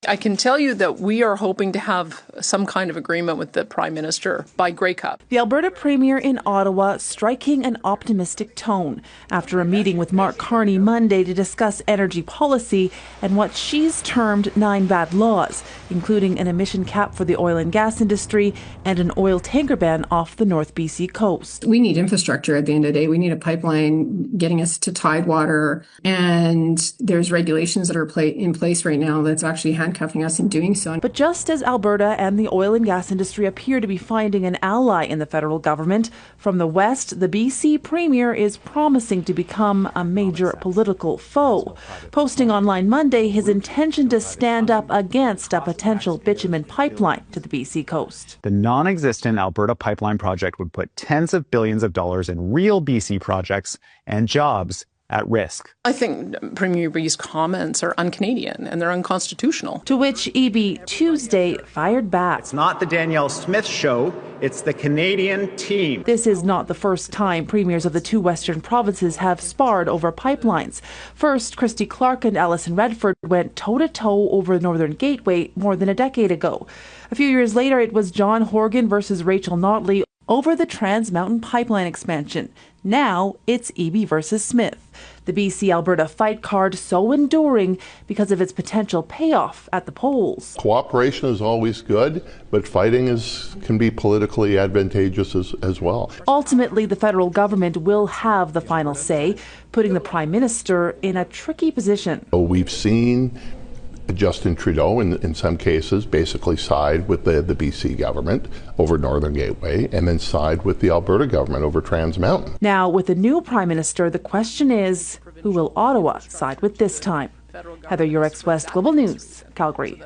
I can tell you that we are hoping to have some kind of agreement with the Prime Minister by Grey Cup. The Alberta Premier in Ottawa striking an optimistic tone after a meeting with Mark Carney Monday to discuss energy policy and what she's termed 9 bad laws, including an emission cap for the oil and gas industry and an oil tanker ban off the North BC coast. We need infrastructure at the end of the day. We need a pipeline getting us to Tidewater, and there's regulations that are in place right now that's actually handcuffing us in doing so. But just as Alberta and the oil and gas industry appear to be finding an ally in the federal government, from the West, the BC Premier is promising to become a major political foe, posting online Monday his intention to stand up against a potential bitumen pipeline to the BC coast. The non-existent Alberta pipeline project would put tens of billions of dollars in real BC projects and jobs at risk. I think Premier Eby's comments are un-Canadian and they're unconstitutional. To which Eby Tuesday fired back. It's not the Danielle Smith show, it's the Canadian team. This is not the first time premiers of the 2 western provinces have sparred over pipelines. First, Christy Clark and Alison Redford went toe-to-toe over the Northern Gateway more than a decade ago. A few years later, it was John Horgan versus Rachel Notley over the Trans Mountain Pipeline expansion. Now it's Eby versus Smith. The BC-Alberta fight card so enduring because of its potential payoff at the polls. Cooperation is always good, but fighting can be politically advantageous as well. Ultimately, the federal government will have the final say, putting the Prime Minister in a tricky position. We've seen Justin Trudeau, in some cases, basically side with the BC government over Northern Gateway and then side with the Alberta government over Trans Mountain. Now, with the new Prime Minister, the question is, who will Ottawa side with this time? Heather Yurex, West Global News, Calgary.